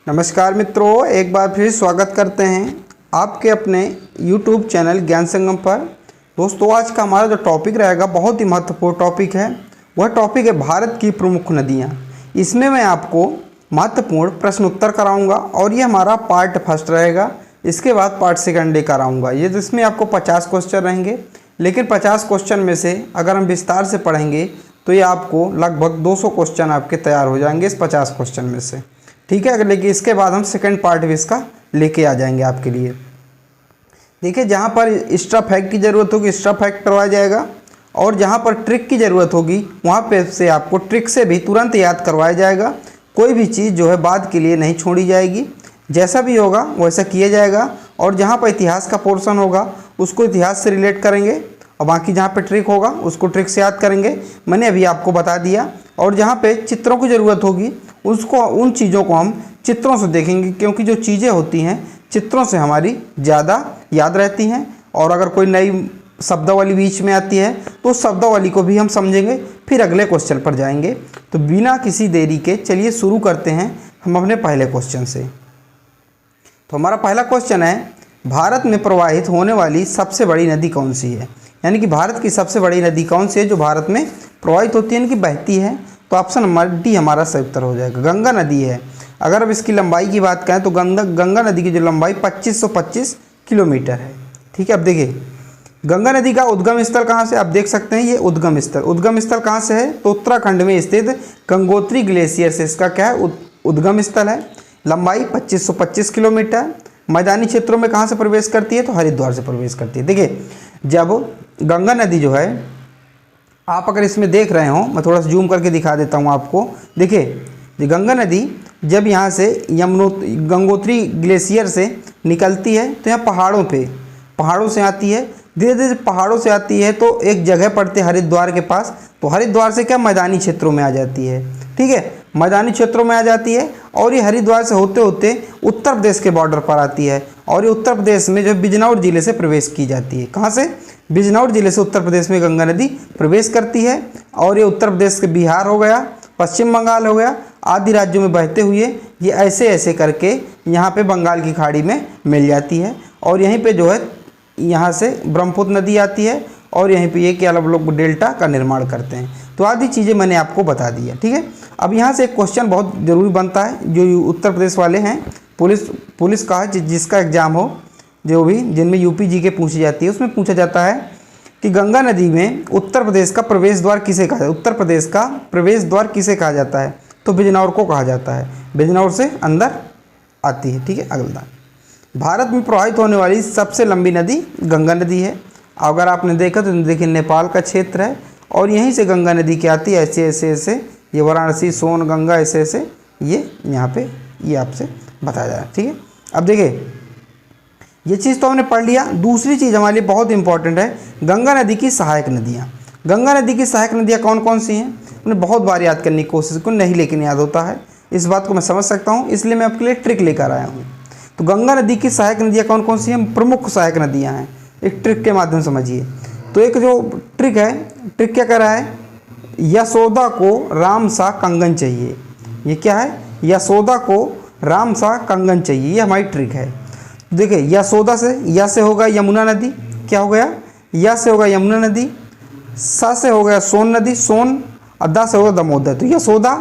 नमस्कार मित्रों, एक बार फिर स्वागत करते हैं आपके अपने YouTube चैनल ज्ञान संगम पर। दोस्तों, आज का हमारा जो टॉपिक रहेगा बहुत ही महत्वपूर्ण टॉपिक है। वह टॉपिक है भारत की प्रमुख नदियाँ। इसमें मैं आपको महत्वपूर्ण प्रश्न उत्तर कराऊंगा और ये हमारा पार्ट फर्स्ट रहेगा। इसके बाद पार्ट सेकंड लेकर आऊँगा। ये जिसमें आपको 50 क्वेश्चन रहेंगे, लेकिन 50 क्वेश्चन में से अगर हम विस्तार से पढ़ेंगे तो ये आपको लगभग 200 क्वेश्चन आपके तैयार हो जाएंगे इस 50 क्वेश्चन में से। ठीक है, लेकिन इसके बाद हम सेकंड पार्ट भी इसका लेके आ जाएंगे आपके लिए। देखिए, जहाँ पर एक्स्ट्रा फैक्ट की ज़रूरत होगी एक्स्ट्रा फैक्ट करवाया जाएगा, और जहाँ पर ट्रिक की ज़रूरत होगी वहाँ पे से आपको ट्रिक से भी तुरंत याद करवाया जाएगा। कोई भी चीज़ जो है बाद के लिए नहीं छोड़ी जाएगी, जैसा भी होगा वैसा किया जाएगा। और जहाँ पर इतिहास का पोर्शन होगा उसको इतिहास से रिलेट करेंगे, और बाकी जहाँ पे ट्रिक होगा उसको ट्रिक से याद करेंगे। मैंने अभी आपको बता दिया। और जहाँ पे चित्रों की ज़रूरत होगी उसको उन चीज़ों को हम चित्रों से देखेंगे, क्योंकि जो चीज़ें होती हैं चित्रों से हमारी ज़्यादा याद रहती हैं। और अगर कोई नई शब्दावली बीच में आती है तो उस शब्दावली को भी हम समझेंगे, फिर अगले क्वेश्चन पर जाएंगे। तो बिना किसी देरी के चलिए शुरू करते हैं हम अपने पहले क्वेश्चन से। तो हमारा पहला क्वेश्चन है, भारत में प्रवाहित होने वाली सबसे बड़ी नदी कौन सी है? यानी कि भारत की सबसे बड़ी नदी कौन सी है जो भारत में प्रवाहित होती है, यानी कि बहती है? तो ऑप्शन नंबर डी हमारा सही उत्तर हो जाएगा, गंगा नदी है। अगर अब इसकी लंबाई की बात करें तो गंगा नदी की जो लंबाई 2525 किलोमीटर है। ठीक है, अब देखिए गंगा नदी का उद्गम स्थल कहाँ से, आप देख सकते हैं ये उद्गम स्थल कहाँ से है? तो उत्तराखंड में स्थित गंगोत्री ग्लेशियर से इसका क्या है, उद्गम स्थल है। लंबाई 2525 किलोमीटर। मैदानी क्षेत्रों में कहाँ से प्रवेश करती है? तो हरिद्वार से प्रवेश करती है। देखिए, जब गंगा नदी जो है, आप अगर इसमें देख रहे हो, मैं थोड़ा सा जूम करके दिखा देता हूँ आपको। देखिए, गंगा नदी जब यहाँ से गंगोत्री ग्लेशियर से निकलती है तो यहाँ पहाड़ों से आती है। धीरे धीरे पहाड़ों से आती है तो एक जगह पड़ती है हरिद्वार के पास। तो हरिद्वार से क्या मैदानी क्षेत्रों में आ जाती है। ठीक है, मैदानी क्षेत्रों में आ जाती है और ये हरिद्वार से होते होते उत्तर प्रदेश के बॉर्डर पर आती है। और ये उत्तर प्रदेश में जो बिजनौर जिले से प्रवेश की जाती है। कहाँ से? बिजनौर जिले से उत्तर प्रदेश में गंगा नदी प्रवेश करती है। और ये उत्तर प्रदेश के बिहार हो गया, पश्चिम बंगाल हो गया, आदि राज्यों में बहते हुए ये ऐसे ऐसे करके यहाँ पे बंगाल की खाड़ी में मिल जाती है। और यहीं पे जो है यहाँ से ब्रह्मपुत्र नदी आती है, और यहीं पे ये क्या लोग डेल्टा का निर्माण करते हैं। तो आदि चीज़ें मैंने आपको बता दी है। ठीक है, अब यहाँ से एक क्वेश्चन बहुत ज़रूरी बनता है जो उत्तर प्रदेश वाले हैं, पुलिस का जिसका एग्ज़ाम हो, जो भी जिनमें यूपी के पूछी जाती है, उसमें पूछा जाता है कि गंगा नदी में उत्तर प्रदेश का प्रवेश द्वार किसे कहा जाता है? उत्तर प्रदेश का प्रवेश द्वार किसे कहा जाता है? तो बिजनौर को कहा जाता है। बिजनौर से अंदर आती है। ठीक है, अगला, भारत में प्रवाहित होने वाली सबसे लंबी नदी गंगा नदी है। अगर आपने देखा तो देखिए नेपाल का क्षेत्र है और यहीं से गंगा नदी की आती है, ऐसे ऐसे ऐसे, ये वाराणसी सोन गंगा ऐसे ऐसे, ये यहाँ पे ये आपसे बताया जा रहा है। ठीक है, अब देखिए ये चीज़ तो हमने पढ़ लिया। दूसरी चीज़ हमारे लिए बहुत इंपॉर्टेंट है, गंगा नदी की सहायक नदियाँ। गंगा नदी की सहायक नदियाँ कौन कौन सी हैं? हमने बहुत बार याद करने की कोशिश की, नहीं लेकिन याद होता है। इस बात को मैं समझ सकता हूँ, इसलिए मैं आपके लिए ट्रिक लेकर आया हूँ। तो गंगा नदी की सहायक नदियाँ कौन कौन सी हैं? प्रमुख सहायक नदियाँ हैं। एक ट्रिक के माध्यम से समझिए। तो एक जो ट्रिक है, ट्रिक क्या कर रहा है? यशोदा को राम सा कंगन चाहिए। ये क्या है? यशोदा को राम सा कंगन चाहिए, ये हमारी ट्रिक है। देखिए, यशोदा से या से होगा यमुना नदी, क्या हो गया? या से होगा यमुना नदी, सा से हो गया सोन नदी, सोन, और दा से होगा दामोदर। तो यशोदा,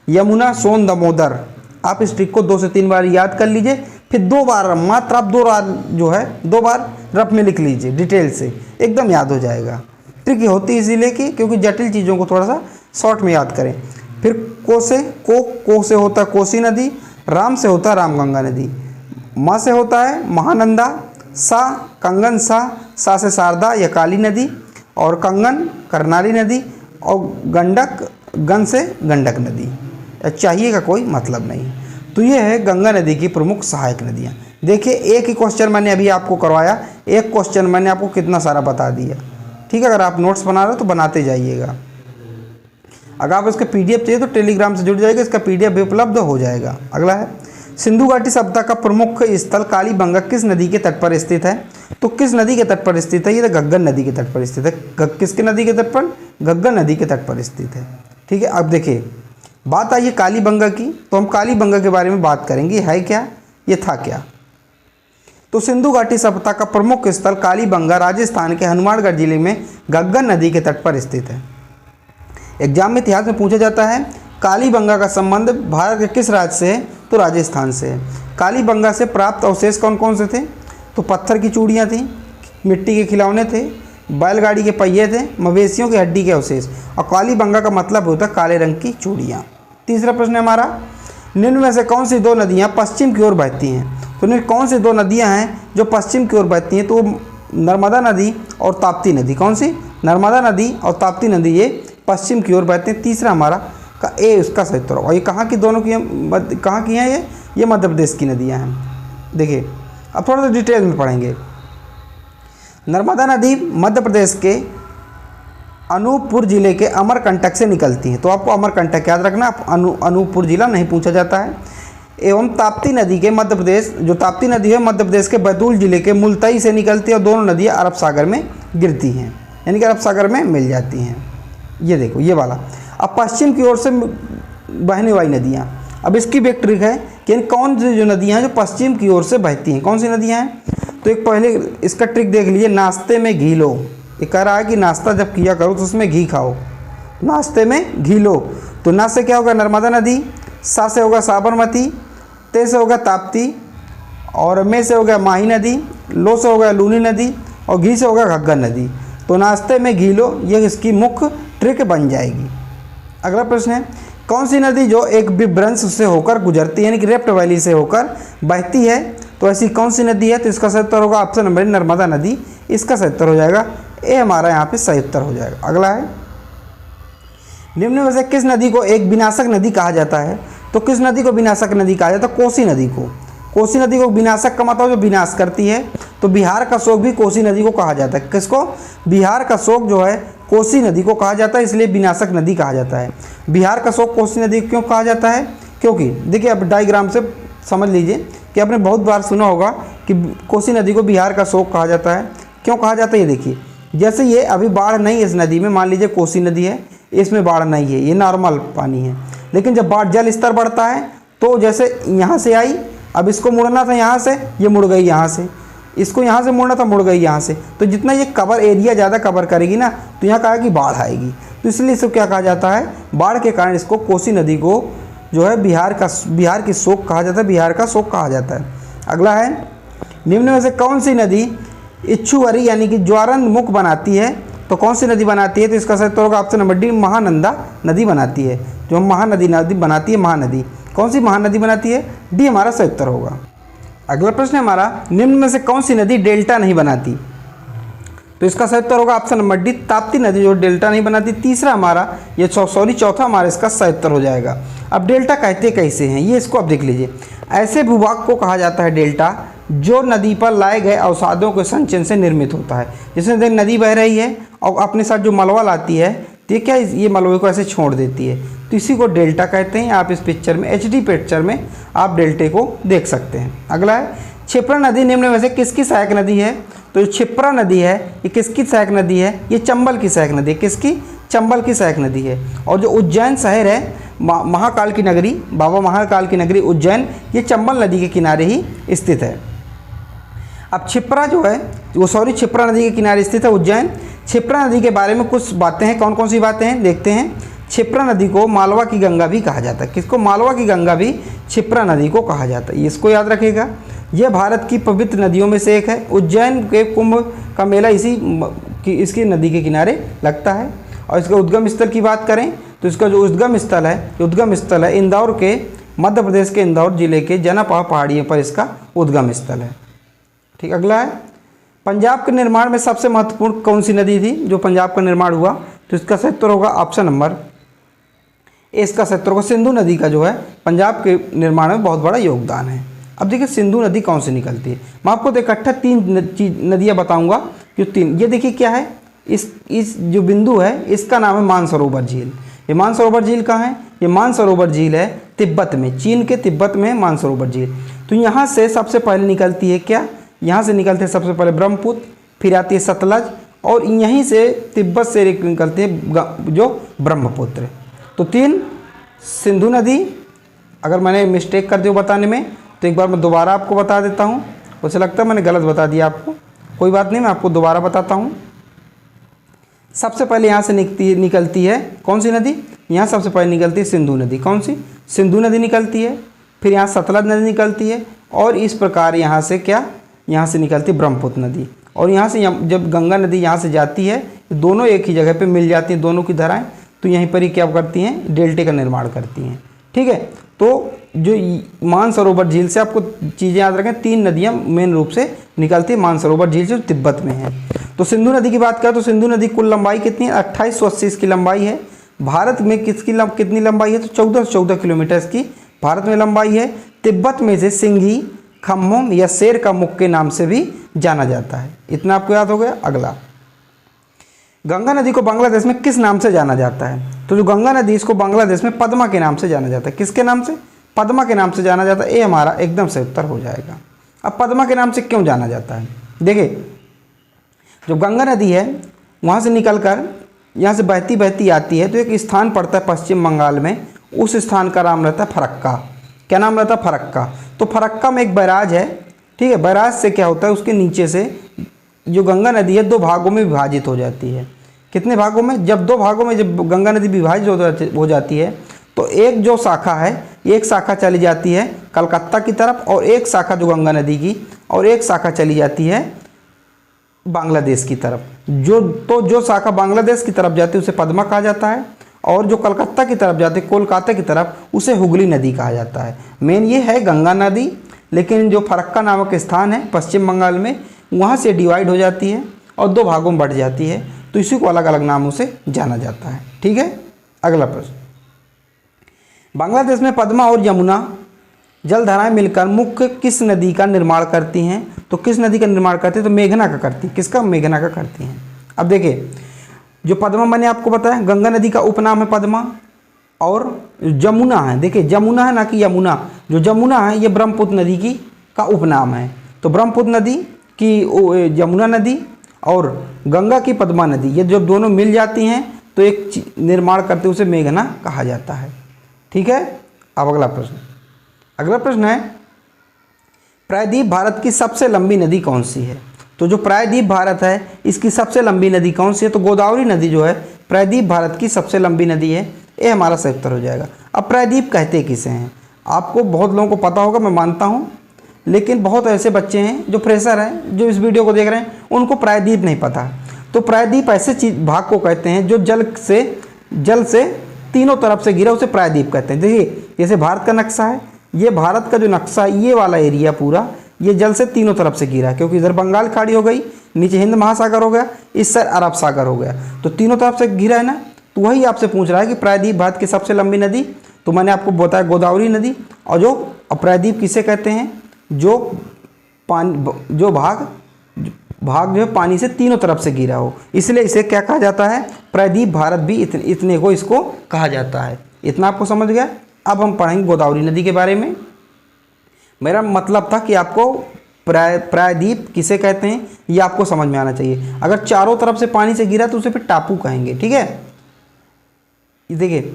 यमुना, सोन, दामोदर। आप इस ट्रिक को 2 से 3 बार याद कर लीजिए, फिर 2 बार, मात्र आप 2 बार जो है 2 बार रफ में लिख लीजिए, डिटेल से एकदम याद हो जाएगा। ट्रिक होती है इसीलिए कि क्योंकि जटिल चीज़ों को थोड़ा सा शॉर्ट में याद करें। फिर को से होता है कोसी नदी, राम से होता है रामगंगा नदी, माँ से होता है महानंदा, सा कंगन, सा से शारदा या काली नदी, और कंगन करनाली नदी, और गंडक, गन से गंडक नदी। चाहिए का कोई मतलब नहीं। तो ये है गंगा नदी की प्रमुख सहायक नदियाँ। देखिए, एक ही क्वेश्चन मैंने अभी आपको करवाया, एक क्वेश्चन मैंने आपको कितना सारा बता दिया। ठीक है, अगर आप नोट्स बना रहे हो तो बनाते जाइएगा। अगर आप इसका PDF चाहिए तो टेलीग्राम से जुड़ जाएगा, इसका PDF भी उपलब्ध हो जाएगा। अगला है, सिंधु घाटी सभ्यता का प्रमुख स्थल कालीबंगा किस नदी के तट पर स्थित है? तो किस नदी के तट पर स्थित है? ये तो घग्गर नदी के तट पर स्थित है। किसके नदी के तट पर? घग्गर नदी के तट पर स्थित है। ठीक है, अब देखिए बात आई है कालीबंगा की, तो हम कालीबंगा के बारे में बात करेंगे। है क्या, ये था क्या? तो सिंधु घाटी सभ्यता का प्रमुख स्थल कालीबंगा राजस्थान के हनुमानगढ़ जिले में घग्गर नदी के तट पर स्थित है। एग्जाम में इतिहास में पूछा जाता है कालीबंगा का संबंध भारत के किस राज्य से है? तो राजस्थान से है। कालीबंगा से प्राप्त अवशेष कौन कौन से थे? तो पत्थर की चूड़ियाँ थीं, मिट्टी के खिलौने थे, बैलगाड़ी के पहिए थे, मवेशियों की हड्डी के अवशेष। और कालीबंगा का मतलब होता है काले रंग की चूड़ियाँ। तीसरा प्रश्न है हमारा, निम्न में से कौन सी दो नदियाँ पश्चिम की ओर बहती हैं? तो निम्न कौन सी दो नदियाँ हैं जो पश्चिम की ओर बहती हैं? तो नर्मदा नदी और ताप्ती नदी। कौन सी? नर्मदा नदी और ताप्ती नदी, ये पश्चिम की ओर बहते हैं। तीसरा हमारा का ए उसका सही उत्तर होगा। और ये कहाँ की दोनों की, कहाँ की हैं? ये मध्य प्रदेश की नदियाँ हैं। देखिए अब थोड़ा सा डिटेल में पढ़ेंगे। नर्मदा नदी मध्य प्रदेश के अनूपपुर जिले के अमरकंटक से निकलती है, तो आपको अमरकंटक याद रखना, अनूपपुर जिला नहीं पूछा जाता है। एवं ताप्ती नदी के मध्य प्रदेश, जो ताप्ती नदी है मध्य प्रदेश के बैतूल जिले के मुल्ताई से निकलती है और दोनों नदियाँ अरब सागर में गिरती हैं, यानी कि अरब सागर में मिल जाती हैं। ये देखो ये वाला। अब पश्चिम की ओर से बहने वाली नदियाँ, अब इसकी भी एक ट्रिक है कि कौन सी जो नदियाँ हैं जो पश्चिम की ओर से बहती हैं, कौन सी नदियाँ हैं? तो एक पहले इसका ट्रिक देख लीजिए, नाश्ते में घी लो। ये कह रहा है कि नाश्ता जब किया करो तो उसमें घी खाओ, नाश्ते में घी लो। तो ना से क्या होगा? नर्मदा नदी, सा से होगा साबरमती, ते से होगा ताप्ती, और में से होगा माही नदी, लो से होगा लूनी नदी, और घी से होगा घग्गर नदी। तो नाश्ते में घी लो, ये इसकी मुख्य ट्रिक बन जाएगी। अगला प्रश्न है, कौन सी नदी जो एक विभ्रंश से होकर गुजरती है, यानी कि रेफ्ट वैली से होकर बहती है? तो ऐसी कौन सी नदी है? तो इसका सही उत्तर होगा ऑप्शन नंबर नर्मदा नदी, इसका सही उत्तर हो जाएगा। ये हमारा यहाँ पे सही उत्तर हो जाएगा। अगला है, निम्न में से किस नदी को एक विनाशक नदी कहा जाता है? तो किस नदी को विनाशक नदी कहा जाता है? कोसी नदी को। कोसी नदी को विनाशक का मतलब जो विनाश करती है। तो बिहार का शोक भी कोसी नदी को कहा जाता है। किसको? बिहार का शोक जो है कोसी नदी को कहा जाता है, इसलिए विनाशक नदी कहा जाता है। बिहार का शोक कोसी नदी क्यों कहा जाता है? क्योंकि देखिए अब डायग्राम से समझ लीजिए कि आपने बहुत बार सुना होगा कि कोसी नदी को बिहार का शोक कहा जाता है। क्यों कहा जाता है ये देखिए, जैसे ये अभी बाढ़ नहीं है इस नदी में, मान लीजिए कोसी नदी है, इसमें बाढ़ नहीं है, ये नॉर्मल पानी है। लेकिन जब बाढ़ जल स्तर बढ़ता है तो जैसे यहाँ से आई, अब इसको मुड़ना था यहाँ से, ये मुड़ गई यहाँ से, इसको यहाँ से मुड़ना था, मुड़ गई यहाँ से। तो जितना ये कवर एरिया ज़्यादा कवर करेगी ना, तो यहाँ कहा कि बाढ़ आएगी। तो इसलिए इसको क्या कहा जाता है? बाढ़ के कारण इसको कोसी नदी को जो है बिहार की शोक कहा जाता है, बिहार का शोक कहा जाता है। अगला है, निम्न में से कौन सी नदी इच्छुवरी यानी कि ज्वारंद मुख बनाती है? तो कौन सी नदी बनाती है? तो इसका सही उत्तर होगा ऑप्शन नंबर डी, महानंदा नदी बनाती है। जो महानदी बनाती है, महानदी। कौन सी महानदी बनाती है? डी हमारा सही उत्तर होगा। अगला प्रश्न है हमारा, निम्न में से कौन सी नदी डेल्टा नहीं बनाती? तो इसका सही उत्तर होगा ऑप्शन नंबर डी, ताप्ती नदी जो डेल्टा नहीं बनाती। तीसरा हमारा ये चौथा हमारा इसका सही उत्तर हो जाएगा। अब डेल्टा कहते कैसे हैं ये इसको अब देख लीजिए। ऐसे भूभाग को कहा जाता है डेल्टा जो नदी पर लाए गए अवसादों के संचयन से निर्मित होता है। जैसे नदी बह रही है और अपने साथ जो मलबा लाती है, तो क्या ये मलबे को ऐसे छोड़ देती है, तो इसी को डेल्टा कहते हैं। आप इस पिक्चर में HD पिक्चर में आप डेल्टे को देख सकते हैं। अगला है, क्षिप्रा नदी निम्न में से किसकी सहायक नदी है? तो जो क्षिप्रा नदी है ये किसकी सहायक नदी है? ये चंबल की सहायक नदी है। किसकी? चंबल की सहायक नदी है। और जो उज्जैन शहर है, महाकाल की नगरी, बाबा महाकाल की नगरी उज्जैन, ये चंबल नदी के किनारे ही स्थित है। अब क्षिप्रा जो है क्षिप्रा नदी के किनारे स्थित है उज्जैन। क्षिप्रा नदी के बारे में कुछ बातें हैं, कौन कौन सी बातें हैं देखते हैं। क्षिप्रा नदी को मालवा की गंगा भी कहा जाता है। किसको? मालवा की गंगा भी क्षिप्रा नदी को कहा जाता है, इसको याद रखिएगा। यह भारत की पवित्र नदियों में से एक है। उज्जैन के कुंभ का मेला इसकी नदी के किनारे लगता है। और इसके उद्गम स्थल की बात करें तो इसका जो उद्गम स्थल है इंदौर के, मध्य प्रदेश के इंदौर जिले के जनापा पहाड़ियों पर इसका उद्गम स्थल है। ठीक, अगला है, पंजाब के निर्माण में सबसे महत्वपूर्ण कौन सी नदी थी जो पंजाब का निर्माण हुआ? तो इसका सही उत्तर होगा ऑप्शन नंबर ए, इसका सही उत्तर होगा सिंधु नदी का जो है पंजाब के निर्माण में बहुत बड़ा योगदान है। अब देखिए सिंधु नदी कौन से निकलती है, मैं आपको इकट्ठा 3 नदियाँ बताऊंगा। जो 3, ये देखिए क्या है, इस जो बिंदु है इसका नाम है मानसरोवर झील। ये मानसरोवर झील कहाँ है? ये मानसरोवर झील है तिब्बत में, चीन के तिब्बत में मानसरोवर झील। तो यहाँ से सबसे पहले निकलती है क्या? यहाँ से निकलते हैं सबसे पहले ब्रह्मपुत्र, फिर आती है सतलज, और यहीं से तिब्बत से निकलते हैं जो ब्रह्मपुत्र। तो 3 सिंधु नदी, अगर मैंने मिस्टेक कर दी हो बताने में तो एक बार मैं दोबारा आपको बता देता हूँ। उसे लगता है मैंने गलत बता दिया आपको, कोई बात नहीं, मैं आपको दोबारा बताता हूँ। सबसे पहले यहाँ से निकलती है कौन सी नदी, यहाँ सबसे पहले निकलती है सिंधु नदी। कौन सी, सिंधु नदी निकलती है। फिर यहाँ सतलज नदी निकलती है और इस प्रकार यहाँ से क्या, यहाँ से निकलती है ब्रह्मपुत्र नदी। और यहाँ से जब गंगा नदी यहाँ से जाती है, दोनों एक ही जगह पे मिल जाती हैं दोनों की धाराएं, तो यहीं पर ही क्या करती हैं, डेल्टे का निर्माण करती हैं। ठीक है, तो जो मानसरोवर झील से आपको चीज़ें याद रखें, 3 नदियाँ मेन रूप से निकलती है मानसरोवर झील से, जो तिब्बत में है। तो सिंधु नदी की बात करें तो सिंधु नदी कुल लंबाई कितनी है, 2880 इसकी लंबाई है। भारत में कितनी लंबाई है, तो 1414 किलोमीटर इसकी भारत में लंबाई है। तिब्बत में से सिंघी, खम्मोम या शेर का मुख के नाम से भी जाना जाता है। इतना आपको याद हो गया। अगला, गंगा नदी को बांग्लादेश में किस नाम से जाना जाता है, तो जो गंगा नदी इसको बांग्लादेश में पद्मा के नाम से जाना जाता है। किसके नाम से, पद्मा के नाम से जाना जाता है। ये हमारा एकदम से उत्तर हो जाएगा। अब पद्मा के नाम से क्यों जाना जाता है, देखिए जो गंगा नदी है वहाँ से निकलकर यहाँ से बहती बहती आती है, तो एक स्थान पड़ता है पश्चिम बंगाल में, उस स्थान का नाम रहता है फरक्का। क्या नाम रहता है, फरक्का। तो फरक्का में एक बैराज है, ठीक है। बैराज से क्या होता है, उसके नीचे से जो गंगा नदी है 2 भागों में विभाजित हो जाती है। कितने भागों में, जब 2 भागों में जब गंगा नदी विभाजित हो जाती है, तो एक जो शाखा है, एक शाखा चली जाती है कलकत्ता की तरफ, और एक शाखा जो गंगा नदी की, और एक शाखा चली जाती है बांग्लादेश की तरफ। जो शाखा बांग्लादेश की तरफ जाती है उसे पद्मा कहा जाता है, और जो कलकत्ता की तरफ जाती है, कोलकाता की तरफ, उसे हुगली नदी कहा जाता है। मेन ये है गंगा नदी, लेकिन जो फरक्का नामक स्थान है पश्चिम बंगाल में, वहाँ से डिवाइड हो जाती है और 2 भागों में बढ़ जाती है, तो इसी को अलग अलग नामों से जाना जाता है। ठीक है। अगला प्रश्न, बांग्लादेश में पद्मा और यमुना जलधाराएं मिलकर मुख्य किस नदी का निर्माण करती हैं, तो किस नदी का निर्माण करती है, तो मेघना का करती है। किसका, मेघना का करती हैं। अब देखिए जो पद्मा मैंने आपको बताया, गंगा नदी का उपनाम है पद्मा, और जमुना है, देखिए जमुना है ना कि यमुना, जो जमुना है ये ब्रह्मपुत्र नदी की का उपनाम है। तो ब्रह्मपुत्र नदी की यमुना नदी और गंगा की पद्मा नदी, ये जब दोनों मिल जाती हैं तो एक निर्माण करते उसे मेघना कहा जाता है। ठीक है। अब अगला प्रश्न है, प्रायद्वीप भारत की सबसे लंबी नदी कौन सी है, तो जो प्रायद्वीप भारत है इसकी सबसे लंबी नदी कौन सी है, तो गोदावरी नदी जो है प्रायद्वीप भारत की सबसे लंबी नदी है। ये हमारा सही उत्तर हो जाएगा। अब प्रायद्वीप कहते किसे हैं, आपको बहुत लोगों को पता होगा, मैं मानता हूँ, लेकिन बहुत ऐसे बच्चे हैं जो फ्रेशर हैं, जो इस वीडियो को देख रहे हैं, उनको प्रायद्वीप नहीं पता। तो प्रायद्वीप ऐसे भाग को कहते हैं जो जल से तीनों तरफ से घिरा, उसे प्रायद्वीप कहते हैं। देखिए जैसे भारत का नक्शा है, ये भारत का जो नक्शा है, ये वाला एरिया पूरा ये जल से तीनों तरफ से घिरा है, क्योंकि इधर बंगाल खाड़ी हो गई, नीचे हिंद महासागर हो गया, इस साइड अरब सागर हो गया, तो तीनों तरफ से घिरा है ना। तो वही आपसे पूछ रहा है कि प्रायद्वीप भारत की सबसे लंबी नदी, तो मैंने आपको बताया गोदावरी नदी। और जो प्रायद्वीप किसे कहते हैं, जो भाग जो है पानी से तीनों तरफ से घिरा हो, इसलिए इसे क्या कहा जाता है, प्रायद्वीप भारत भी इतने को इसको कहा जाता है। इतना आपको समझ गया। अब हम पढ़ेंगे गोदावरी नदी के बारे में। मेरा मतलब था कि आपको प्रायद्वीप किसे कहते हैं ये आपको समझ में आना चाहिए। अगर चारों तरफ से पानी से घिरा तो उसे फिर टापू कहेंगे। ठीक है। ये देखिए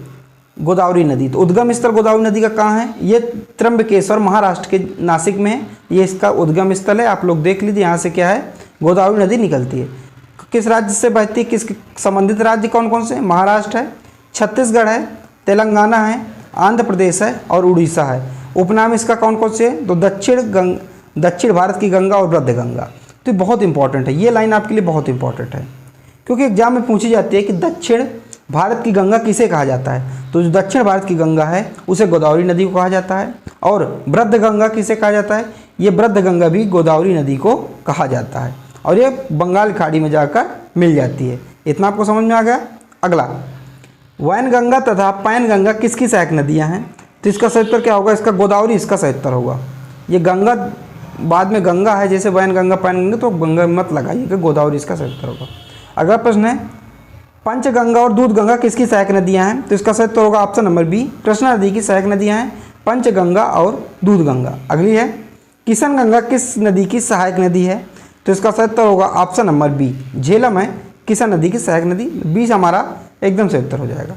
गोदावरी नदी, तो उद्गम स्थल गोदावरी नदी का कहाँ है, ये त्र्यंबकेश्वर महाराष्ट्र के नासिक में है, ये इसका उद्गम स्थल है। आप लोग देख लीजिए यहाँ से क्या है, गोदावरी नदी निकलती है। किस राज्य से बहती है, किस संबंधित राज्य कौन कौन से, महाराष्ट्र है, छत्तीसगढ़ है, तेलंगाना है, आंध्र प्रदेश है और उड़ीसा है। उपनाम इसका कौन कौन से है, तो दक्षिण भारत की गंगा और वृद्ध गंगा। तो बहुत इंपॉर्टेंट है, ये लाइन आपके लिए बहुत इंपॉर्टेंट है, क्योंकि एग्जाम में पूछी जाती है कि दक्षिण भारत की गंगा किसे कहा जाता है, तो जो दक्षिण भारत की गंगा है उसे गोदावरी नदी को कहा जाता है। और वृद्ध गंगा किसे कहा जाता है, ये वृद्ध गंगा भी गोदावरी नदी को कहा जाता है, और ये बंगाल खाड़ी में जाकर मिल जाती है। इतना आपको समझ में आ गया। अगला, वैनगंगा तथा पैनगंगा किसकी सहायक नदियाँ हैं, तो इसका सही उत्तर क्या होगा, इसका गोदावरी इसका सही उत्तर होगा। ये गंगा बाद में गंगा है, जैसे वैनगंगा पैनगंगा, तो गंगा मत लगाइए कि गोदावरी इसका सही उत्तर होगा। अगला प्रश्न है, पंचगंगा और दूधगंगा किसकी सहायक नदियां हैं, तो इसका सही उत्तर होगा ऑप्शन नंबर बी, कृष्णा नदी की सहायक नदियां हैं पंचगंगा और दूधगंगा। अगली है, किशनगंगा किस नदी की सहायक नदी है, तो इसका सही उत्तर होगा ऑप्शन नंबर बी, झेलम है किशन नदी की सहायक नदी। 20 हमारा एकदम सही उत्तर हो जाएगा।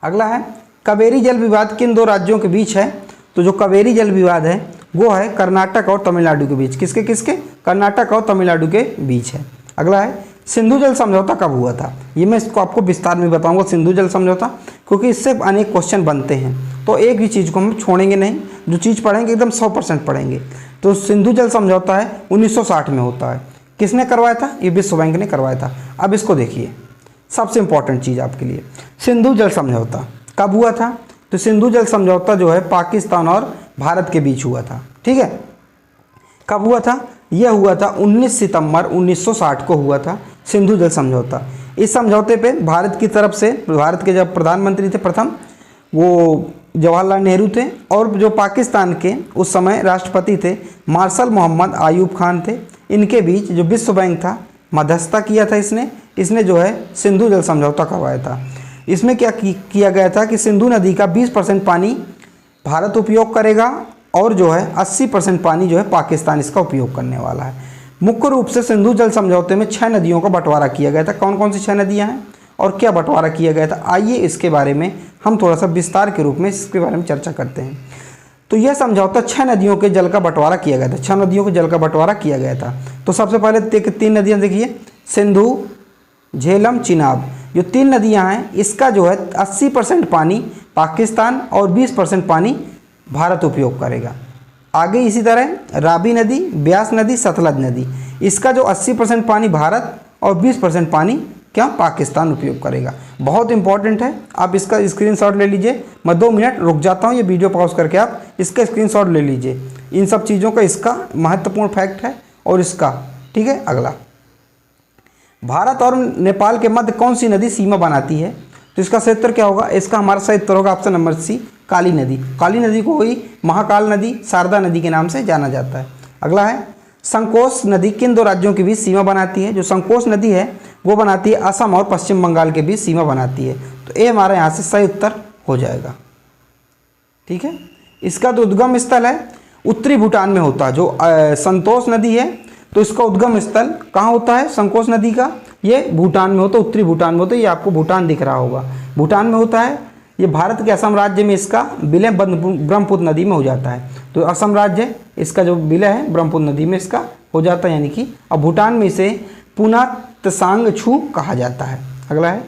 अगला है, कावेरी जल विवाद किन 2 राज्यों के बीच है? तो जो कावेरी जल विवाद है वो है कर्नाटक और तमिलनाडु के बीच। किसके किसके? कर्नाटक और तमिलनाडु के बीच है। अगला है सिंधु जल समझौता कब हुआ था? ये मैं इसको आपको विस्तार में बताऊंगा, सिंधु जल समझौता, क्योंकि इससे अनेक क्वेश्चन बनते हैं। तो एक भी चीज़ को हम छोड़ेंगे नहीं, जो चीज़ पढ़ेंगे एकदम 100% पढ़ेंगे। तो सिंधु जल समझौता है 1960 में होता है। किसने करवाया था? ये विश्व बैंक ने करवाया था। अब इसको देखिए, सबसे इंपॉर्टेंट चीज़ आपके लिए, सिंधु जल समझौता कब हुआ था? तो सिंधु जल समझौता जो है पाकिस्तान और भारत के बीच हुआ था। ठीक है, कब हुआ था? यह हुआ था 19 सितंबर 1960 को हुआ था सिंधु जल समझौता। इस समझौते पे भारत की तरफ से, भारत के जब प्रधानमंत्री थे प्रथम, वो जवाहरलाल नेहरू थे, और जो पाकिस्तान के उस समय राष्ट्रपति थे मार्शल मोहम्मद आयूब खान थे। इनके बीच जो विश्व बैंक था, मध्यस्थता किया था इसने जो है सिंधु जल समझौता करवाया था। इसमें क्या किया गया था कि सिंधु नदी का 20% पानी भारत उपयोग करेगा और जो है 80% पानी जो है पाकिस्तान इसका उपयोग करने वाला है। मुख्य रूप से सिंधु जल समझौते में 6 नदियों का बंटवारा किया गया था। कौन कौन सी 6 नदियां हैं और क्या बंटवारा किया गया था? आइए इसके बारे में हम थोड़ा सा विस्तार के रूप में इसके बारे में चर्चा करते हैं। तो यह समझौता 6 नदियों के जल का बंटवारा किया गया था। 6 नदियों के जल का बंटवारा किया गया था। तो सबसे पहले 3 नदियाँ देखिए, सिंधु, झेलम, चिनाब। जो 3 नदियाँ हैं इसका जो है 80% पानी पाकिस्तान और 20% पानी भारत उपयोग करेगा। आगे इसी तरह रावी नदी, ब्यास नदी, सतलज नदी, इसका जो 80% पानी भारत और 20% पानी क्या पाकिस्तान उपयोग करेगा। बहुत इंपॉर्टेंट है, आप इसका स्क्रीनशॉट ले लीजिए। मैं 2 मिनट रुक जाता हूँ, ये वीडियो पॉज करके आप इसका स्क्रीनशॉट ले लीजिए। इन सब चीज़ों का इसका महत्वपूर्ण फैक्ट है और इसका। ठीक है, अगला, भारत और नेपाल के मध्य कौन सी नदी सीमा बनाती है? तो इसका सही उत्तर क्या होगा? इसका हमारा सही उत्तर होगा ऑप्शन नंबर सी, काली नदी। काली नदी को ही महाकाल नदी, शारदा नदी के नाम से जाना जाता है। अगला है, संकोश नदी किन 2 राज्यों के बीच सीमा बनाती है? जो संकोश नदी है वो बनाती है असम और पश्चिम बंगाल के बीच सीमा बनाती है। तो ये हमारा यहाँ से सही उत्तर हो जाएगा। ठीक है, इसका जो उद्गम स्थल है उत्तरी भूटान में होता है। जो संतोष नदी है तो इसका उद्गम स्थल कहाँ होता है? संकोश नदी का ये भूटान में होता है, उत्तरी भूटान में होता है। ये आपको भूटान दिख रहा होगा, भूटान में होता है। ये भारत के असम राज्य में इसका विलय ब्रह्मपुत्र नदी में हो जाता है। तो असम राज्य इसका जो विलय है ब्रह्मपुत्र नदी में इसका हो जाता है, यानी कि अब भूटान में इसे पुना तसांगछू कहा जाता है। अगला है,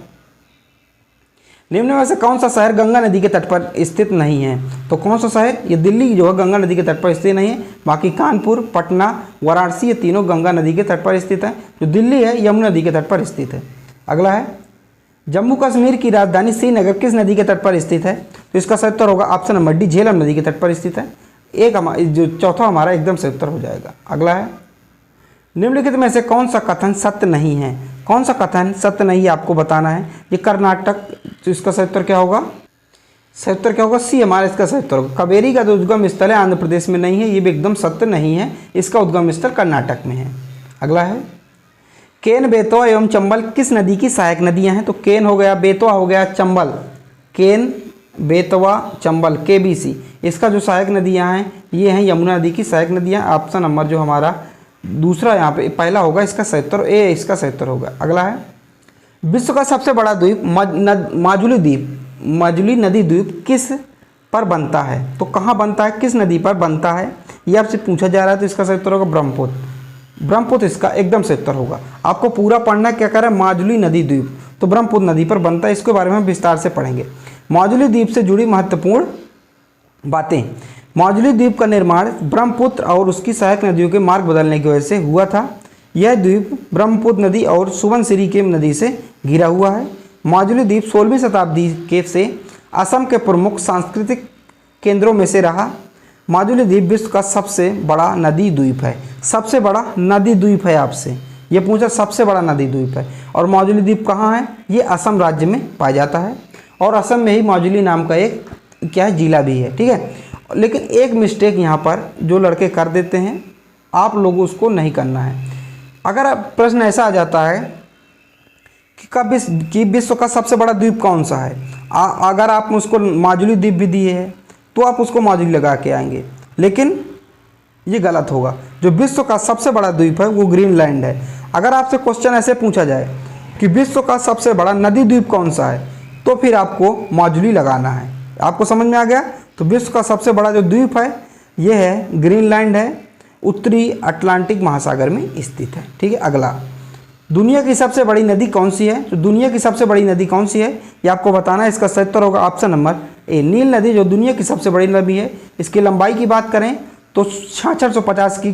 निम्न में से कौन सा शहर गंगा नदी के तट पर स्थित नहीं है? तो कौन सा शहर? ये दिल्ली जो है गंगा नदी के तट पर स्थित नहीं है। बाकी कानपुर, पटना, वाराणसी, ये तीनों गंगा नदी के तट पर स्थित है। जो दिल्ली है यमुना नदी के तट पर स्थित है। अगला है, जम्मू कश्मीर की राजधानी श्रीनगर किस नदी के तट पर स्थित है? तो इसका सही उत्तर होगा ऑप्शन नंबर डी, झेलम नदी के तट पर स्थित है। जो चौथा हमारा एकदम सही उत्तर हो जाएगा। अगला है, निम्नलिखित में से कौन सा कथन सत्य नहीं है? कौन सा कथन सत्य नहीं है आपको बताना है। ये कर्नाटक, तो इसका सही उत्तर क्या होगा? सही उत्तर क्या होगा? सी हमारा इसका सही उत्तर होगा। कावेरी का जो उद्गम स्थल है आंध्र प्रदेश में नहीं है, ये भी एकदम सत्य नहीं है। इसका उद्गम स्थल कर्नाटक में है। अगला है, केन, बेतवा एवं चंबल किस नदी की सहायक नदियां हैं? तो केन हो गया, बेतवा हो गया, चंबल, केन, बेतवा, चंबल, KBC, इसका जो सहायक नदियां हैं ये हैं यमुना नदी की सहायक नदियां। ऑप्शन नंबर जो हमारा दूसरा यहाँ पे पहला होगा, इसका सही उत्तर ए, इसका सही उत्तर होगा। अगला है, विश्व का सबसे बड़ा द्वीप माजुली द्वीप, माजुली नदी द्वीप किस पर बनता है? तो कहाँ बनता है, किस नदी पर बनता है, ये आपसे पूछा जा रहा है। तो इसका सही उत्तर होगा ब्रह्मपुत्र। ब्रह्मपुत्र इसका एकदम सही उत्तर होगा। आपको पूरा पढ़ना क्या कर रहा है? माजुली नदी द्वीप तो ब्रह्मपुत्र नदी पर बनता है। इसके बारे में हम विस्तार से पढ़ेंगे। माजुली द्वीप से जुड़ी महत्वपूर्ण बातें। माजुली द्वीप का निर्माण ब्रह्मपुत्र और उसकी सहायक नदियों के मार्ग बदलने की वजह से हुआ था। यह द्वीप ब्रह्मपुत्र नदी और सुबनसिरी के नदी से घिरा हुआ है। माजुली द्वीप 16वीं शताब्दी के से असम के प्रमुख सांस्कृतिक केंद्रों में से रहा। माजुली द्वीप विश्व का सबसे बड़ा नदी द्वीप है। सबसे बड़ा नदी द्वीप है, आपसे ये पूछा सबसे बड़ा नदी द्वीप है। और माजुली द्वीप कहाँ है? ये असम राज्य में पाया जाता है और असम में ही माजुली नाम का एक क्या है जिला भी है। ठीक है, लेकिन एक मिस्टेक यहाँ पर जो लड़के कर देते हैं, आप लोगों उसको नहीं करना है। अगर प्रश्न ऐसा आ जाता है कि विश्व का सबसे बड़ा द्वीप कौन सा है, अगर आप उसको माजुली द्वीप भी दिए है तो आप उसको माजुली लगा के आएंगे, लेकिन ये गलत होगा। जो विश्व का सबसे बड़ा द्वीप है वो ग्रीनलैंड है। अगर आपसे क्वेश्चन ऐसे पूछा जाए कि विश्व का सबसे बड़ा नदी द्वीप कौन सा है, तो फिर आपको माजुली लगाना है। आपको समझ में आ गया। तो विश्व का सबसे बड़ा जो द्वीप है ये है ग्रीनलैंड है, उत्तरी अटलांटिक महासागर में स्थित है। ठीक है, अगला, दुनिया की सबसे बड़ी नदी कौन सी है? तो दुनिया की सबसे बड़ी नदी कौन सी है ये आपको बताना है। इसका सही उत्तर होगा ऑप्शन नंबर ए, नील नदी जो दुनिया की सबसे बड़ी नदी है। इसकी लंबाई की बात करें तो 6650 की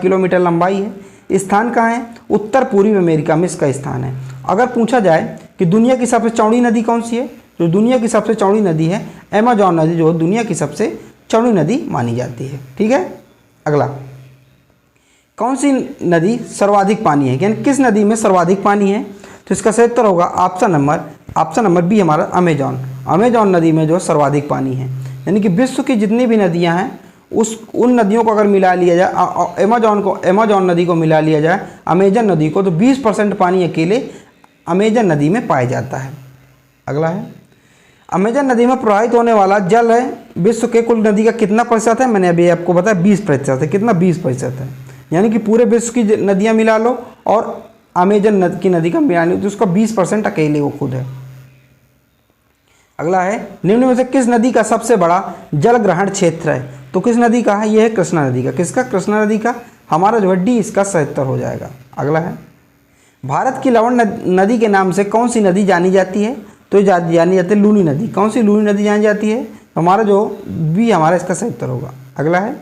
किलोमीटर लंबाई है। स्थान कहाँ है? उत्तर पूर्वी अमेरिका में इसका स्थान है। अगर पूछा जाए कि दुनिया की सबसे चौड़ी नदी कौन सी है, तो दुनिया की सबसे चौड़ी नदी है अमेजॉन नदी, जो दुनिया की सबसे चौड़ी नदी मानी जाती है। ठीक है, अगला, कौन सी नदी सर्वाधिक पानी है, यानी किस नदी में सर्वाधिक पानी है? तो इसका सही उत्तर होगा ऑप्शन नंबर बी हमारा अमेजॉन नदी में जो सर्वाधिक पानी है। यानी कि विश्व की जितनी भी नदियां हैं उन नदियों को अगर मिला लिया जाए, अमेजॉन नदी को मिला लिया जाए अमेजन नदी को, तो 20% पानी अकेले अमेजन नदी में पाया जाता है। अगला है, अमेजन नदी में प्रवाहित होने वाला जल है विश्व के कुल नदी का कितना प्रतिशत है? मैंने अभी आपको बताया 20% है। कितना? 20% है। यानी कि पूरे विश्व की नदियां मिला लो और अमेजन की नदी का मिला लो तो उसका 20% अकेले वो खुद है। अगला है, निम्न में से किस नदी का सबसे बड़ा जल ग्रहण क्षेत्र है? तो किस नदी का है? यह है कृष्णा नदी का। किसका? कृष्णा नदी का। हमारा जो है डी इसका सही उत्तर हो जाएगा। अगला है, भारत की लवण नदी के नाम से कौन सी नदी जानी जाती है? तो ये जानी जाती है लूनी नदी। कौन सी लूनी नदी जानी जाती है? तो हमारा जो बी हमारा इसका सही उत्तर होगा। अगला है,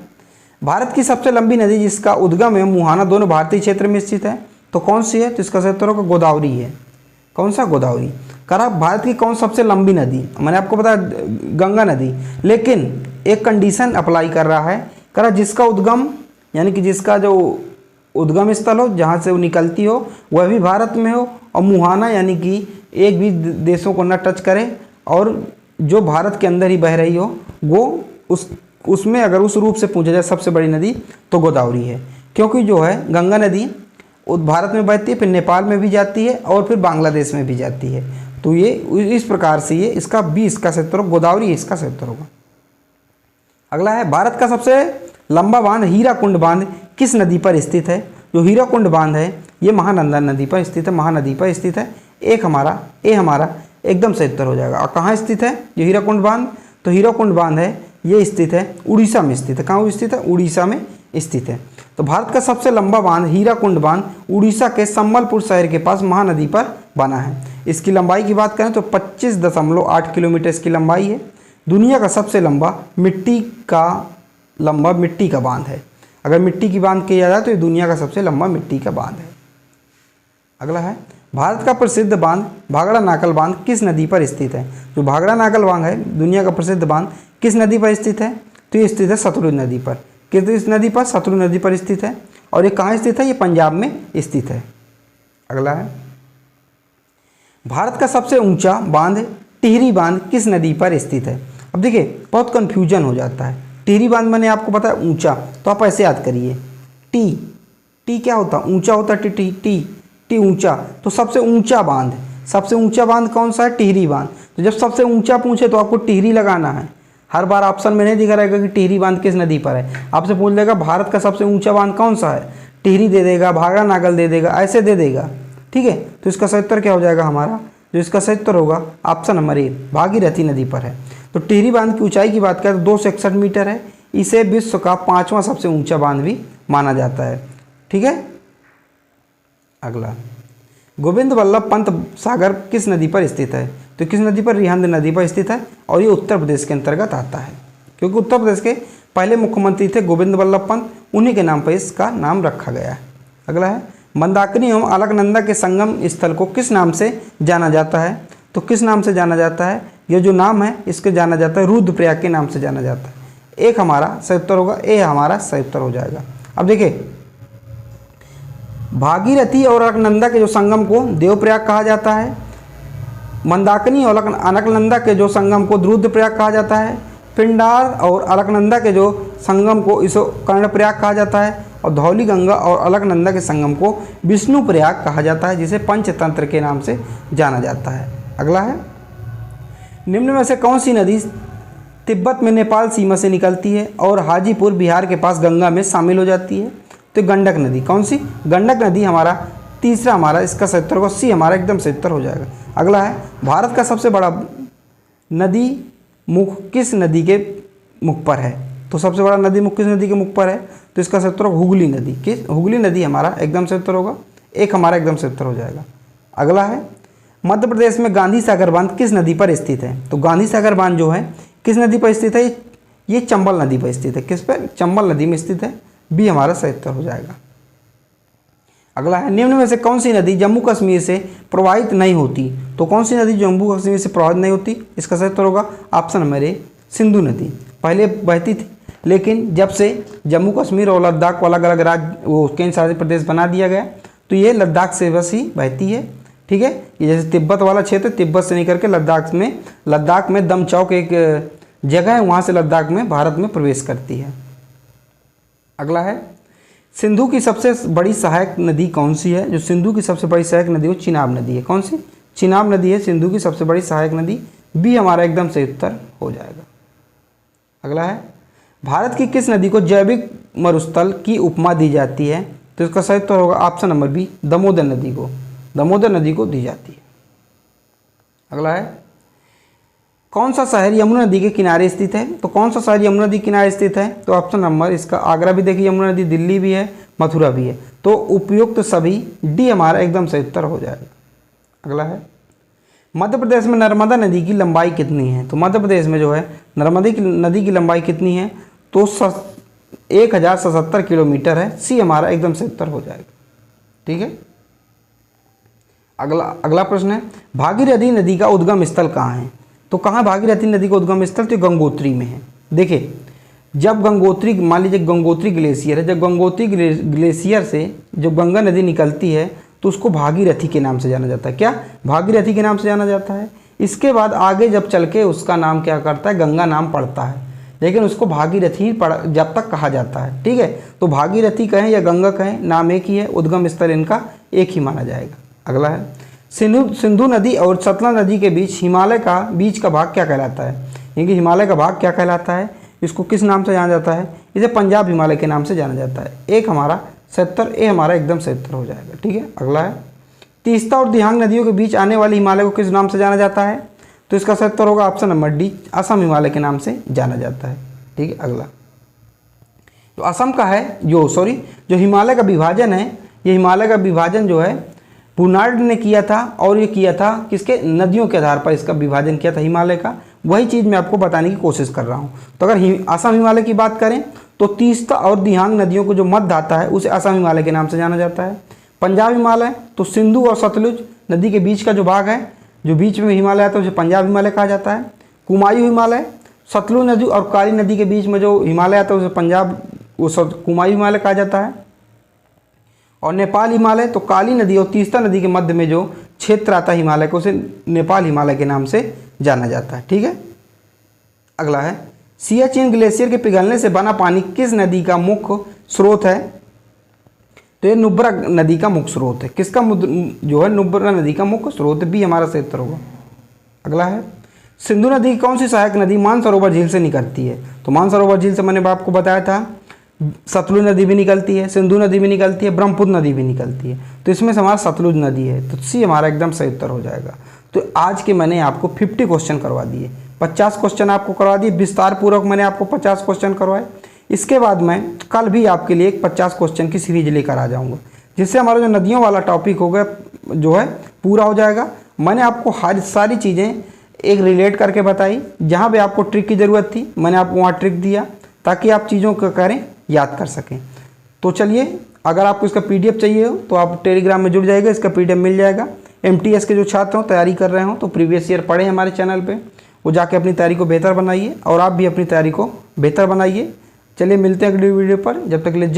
भारत की सबसे लंबी नदी जिसका उद्गम है मुहाना दोनों भारतीय क्षेत्र में स्थित है, तो कौन सी है? तो इसका सही उत्तर होगा गोदावरी है। कौन सा? गोदावरी। करा भारत की कौन सबसे लंबी नदी? मैंने आपको बताया गंगा नदी, लेकिन एक कंडीशन अप्लाई कर रहा है। करा जिसका उद्गम, यानी कि जिसका जो उद्गम स्थल हो जहाँ से वो निकलती हो वह भी भारत में हो, और मुहाना यानी कि एक भी देशों को न टच करे और जो भारत के अंदर ही बह रही हो, वो उसमें अगर उस रूप से पूछा जाए सबसे बड़ी नदी तो गोदावरी है। क्योंकि जो है गंगा नदी भारत में बहती है, फिर नेपाल में भी जाती है और फिर बांग्लादेश में भी जाती है। तो ये इस प्रकार से ये इसका बी इसका सही उत्तर, गोदावरी इसका सही उत्तर होगा। अगला है, भारत का सबसे लंबा बांध हीराकुंड बांध किस नदी पर स्थित है? जो हीराकुंड बांध है ये महानंदा नदी पर स्थित है, महानदी पर स्थित है। ए हमारा एकदम सही उत्तर हो जाएगा। और कहाँ स्थित है जो हीराकुंड बांध? तो हीराकुंड बांध है ये स्थित है उड़ीसा में स्थित है। कहाँ स्थित है? उड़ीसा में स्थित है। तो भारत का सबसे लंबा बांध हीराकुंड बांध उड़ीसा के संबलपुर शहर के पास महानदी पर बना है। इसकी लंबाई की बात करें तो 25.8 किलोमीटर इसकी लंबाई है। दुनिया का सबसे लंबा मिट्टी का बांध है। अगर मिट्टी की बांध किया जाए तो ये दुनिया का सबसे लंबा मिट्टी का बांध है। अगला है, भारत का प्रसिद्ध बांध भाखड़ा नाकल बांध किस नदी पर स्थित है? जो भाखड़ा नाकल बांध है दुनिया का प्रसिद्ध बांध किस नदी पर स्थित है? तो ये स्थित है सतलुज नदी पर। किस नदी पर? सतलुज नदी पर स्थित है। और ये कहाँ स्थित है? ये पंजाब में स्थित है। अगला है, भारत का सबसे ऊंचा बांध टिहरी बांध किस नदी पर स्थित है? अब देखिए बहुत कन्फ्यूजन हो जाता है। टिहरी बांध मैंने आपको बताया ऊंचा, तो आप ऐसे याद करिए टी क्या होता है? ऊंचा होता है। टी ऊंचा, तो सबसे ऊंचा बांध कौन सा है? टिहरी बांध। तो जब सबसे ऊंचा पूछे तो आपको टिहरी लगाना है। हर बार ऑप्शन में नहीं दिखा रहेगा कि टिहरी बांध किस नदी पर है। आपसे पूछ लेगा भारत का सबसे ऊंचा बांध कौन सा है? टिहरी दे देगा, भाखड़ा नाकल दे देगा, ऐसे दे देगा। ठीक है, तो इसका सही उत्तर क्या हो जाएगा हमारा? जो इसका सही उत्तर होगा ऑप्शन नंबर ए, भागीरथी नदी पर है। तो टिहरी बांध की ऊंचाई की बात करें तो 261 मीटर है। इसे विश्व का 5वां सबसे ऊंचा बांध भी माना जाता है। ठीक है, अगला, गोविंद वल्लभ पंत सागर किस नदी पर स्थित है? तो किस नदी पर? रिहंद नदी पर स्थित है और ये उत्तर प्रदेश के अंतर्गत आता है। क्योंकि उत्तर प्रदेश के पहले मुख्यमंत्री थे गोविंद वल्लभ पंत, उन्हीं के नाम पर इसका नाम रखा गया है। अगला है, मंदाकिनी एवं अलकनंदा के संगम स्थल को किस नाम से जाना जाता है? तो किस नाम से जाना जाता है? ये जो नाम है इसके जाना जाता है रुद्रप्रयाग के नाम से जाना जाता है। एक हमारा सही उत्तर होगा, ए हमारा सही उत्तर हो जाएगा। अब देखिए, भागीरथी और अलकनंदा के जो संगम को देवप्रयाग कहा जाता है। मंदाकिनी और अलकनंदा के जो संगम को रुद्रप्रयाग कहा जाता है। पिंडार और अलकनंदा के जो संगम को इसको कर्णप्रयाग कहा जाता है। और धौली गंगा और अलकनंदा के संगम को विष्णु प्रयाग कहा जाता है, जिसे पंचतंत्र के नाम से जाना जाता है। अगला है, निम्न में से कौन सी नदी तिब्बत में नेपाल सीमा से निकलती है और हाजीपुर बिहार के पास गंगा में शामिल हो जाती है? तो गंडक नदी। कौन सी? गंडक नदी हमारा तीसरा हमारा इसका सही उत्तर होगा, सी हमारा एकदम सही उत्तर हो जाएगा। अगला है, भारत का सबसे बड़ा नदी मुख किस नदी के मुख पर है? तो सबसे बड़ा नदी मुख किस नदी के मुख पर है? तो इसका सही उत्तर होगा हुगली नदी। किस? हुगली नदी हमारा एकदम सही उत्तर होगा। एक हमारा एकदम सही उत्तर हो जाएगा। अगला है मध्य प्रदेश में गांधी सागर बांध किस नदी पर स्थित है? तो गांधी सागर बांध जो है किस नदी पर स्थित है? ये चंबल नदी पर स्थित है। किस पर? चंबल नदी में स्थित है। बी हमारा सही उत्तर हो जाएगा। अगला है निम्न में से कौन सी नदी जम्मू कश्मीर से प्रवाहित नहीं होती? तो कौन सी नदी जम्मू कश्मीर से प्रवाहित नहीं होती? इसका सही उत्तर होगा ऑप्शन नंबर ए सिंधु नदी। पहले बहती थी, लेकिन जब से जम्मू कश्मीर और लद्दाख को अलग अलग राज्य वो केंद्र शासित प्रदेश बना दिया गया, तो ये लद्दाख से बस ही बहती है। ठीक है, ये जैसे तिब्बत वाला क्षेत्र, तिब्बत से निकल के लद्दाख में दमचौक एक जगह है, वहाँ से लद्दाख में भारत में प्रवेश करती है। अगला है सिंधु की सबसे बड़ी सहायक नदी कौन सी है? जो सिंधु की सबसे बड़ी सहायक नदी वो चिनाब नदी है। कौन सी? चिनाब नदी है सिंधु की सबसे बड़ी सहायक नदी। बी हमारा एकदम सही उत्तर हो जाएगा। अगला है भारत की किस नदी को जैविक मरुस्थल की उपमा दी जाती है? तो इसका सही उत्तर होगा ऑप्शन नंबर बी दामोदर नदी को। दामोदर नदी को दी जाती है। अगला है कौन सा शहर यमुना नदी के किनारे स्थित है? तो कौन सा शहर यमुना नदी के किनारे स्थित है? तो ऑप्शन नंबर इसका आगरा भी देखिए यमुना नदी, दिल्ली भी है, मथुरा भी है। तो उपयुक्त सभी डी हमारा एकदम सही उत्तर हो जाएगा। अगला है मध्य प्रदेश में नर्मदा नदी की लंबाई कितनी है? तो मध्य प्रदेश में जो है नर्मदा की नदी की लंबाई कितनी है? तो 1077 किलोमीटर है। सी हमारा एकदम सही उत्तर हो जाएगा। ठीक है, अगला प्रश्न है भागीरथी नदी का उद्गम स्थल कहाँ है? तो कहाँ भागीरथी नदी का उद्गम स्थल? तो गंगोत्री में है। देखिए जब गंगोत्री, मान लीजिए गंगोत्री ग्लेशियर है, जब गंगोत्री ग्लेशियर से जब गंगा नदी निकलती है तो उसको भागीरथी के नाम से जाना जाता है। क्या? भागीरथी के नाम से जाना जाता है। इसके बाद आगे जब चल के उसका नाम क्या करता है? गंगा नाम पड़ता है, लेकिन उसको भागीरथी जब तक कहा जाता है। ठीक है, तो भागीरथी कहें या गंगा कहें, नाम एक ही है, उद्गम स्थल इनका एक ही माना जाएगा। अगला है सिंधु नदी और सतलज नदी के बीच हिमालय का बीच का भाग क्या कहलाता है? क्योंकि हिमालय का भाग क्या कहलाता है? इसको किस नाम से जाना जाता है? इसे पंजाब हिमालय के नाम से जाना जाता है। एक हमारा 70, ए हमारा एकदम 70 हो जाएगा। ठीक है, अगला है तीस्ता और दिहांग नदियों के बीच आने वाले हिमालय को किस नाम से जाना जाता है? तो इसका 70 होगा option number D Assam Himalaya के नाम से जाना जाता है। ठीक है, अगला तो असम का है जो हिमालय का विभाजन है, ये हिमालय का विभाजन जो है पुनार्ड ने किया था, और ये किया था किसके? नदियों के आधार पर इसका विभाजन किया था हिमालय का। वही चीज़ मैं आपको बताने की कोशिश कर रहा हूँ। तो अगर असम हिमालय की बात करें तो तीस्ता और दिहांग नदियों को जो मध्य आता है उसे असम हिमालय के नाम से जाना जाता है। पंजाब हिमालय तो सिंधु और सतलुज नदी के बीच का जो भाग है, जो बीच में हिमालय आता है उसे पंजाब हिमालय कहा जाता है। कुमायूं हिमालय सतलुज नदी और काली नदी के बीच में जो हिमालय आता है उसे कुमायूं हिमालय कहा जाता है। और नेपाल हिमालय तो काली नदी और तीस्ता नदी के मध्य में जो क्षेत्र आता है हिमालय को, उसे नेपाल हिमालय के नाम से जाना जाता है। ठीक है, अगला है सियाचिन ग्लेशियर के पिघलने से बना पानी किस नदी का मुख्य स्रोत है? तो ये नुब्रा नदी का मुख्य स्रोत है। किसका जो है? नुब्रा नदी का मुख्य स्रोत। भी हमारा सही उत्तर होगा। अगला है सिंधु नदी की कौन सी सहायक नदी मानसरोवर झील से निकलती है? तो मानसरोवर झील से मैंने आपको बताया था सतलुज नदी भी निकलती है, सिंधु नदी भी निकलती है, ब्रह्मपुत्र नदी भी निकलती है। तो इसमें से हमारा सतलुज नदी है, तो सी हमारा एकदम सही उत्तर हो जाएगा। तो आज के मैंने आपको 50 क्वेश्चन करवा दिए, 50 क्वेश्चन आपको करवा दिए, विस्तार पूर्वक मैंने आपको 50 क्वेश्चन करवाए। इसके बाद मैं कल भी आपके लिए एक 50 क्वेश्चन की सीरीज लेकर आ जाऊँगा, जिससे हमारा जो नदियों वाला टॉपिक होगा जो है पूरा हो जाएगा। मैंने आपको हर सारी चीज़ें एक रिलेट करके बताई, जहाँ भी आपको ट्रिक की ज़रूरत थी मैंने आपको वहाँ ट्रिक दिया, ताकि आप चीज़ों को करें याद कर सकें। तो चलिए, अगर आपको इसका PDF चाहिए हो तो आप टेलीग्राम में जुड़ जाइएगा, इसका PDF मिल जाएगा। MTS के जो छात्र हो, तैयारी कर रहे हो, तो प्रीवियस ईयर पढ़े हमारे चैनल पे, वो जाके अपनी तैयारी को बेहतर बनाइए, और आप भी अपनी तैयारी को बेहतर बनाइए। चलिए मिलते हैं अगली वीडियो पर, जब तक के लिए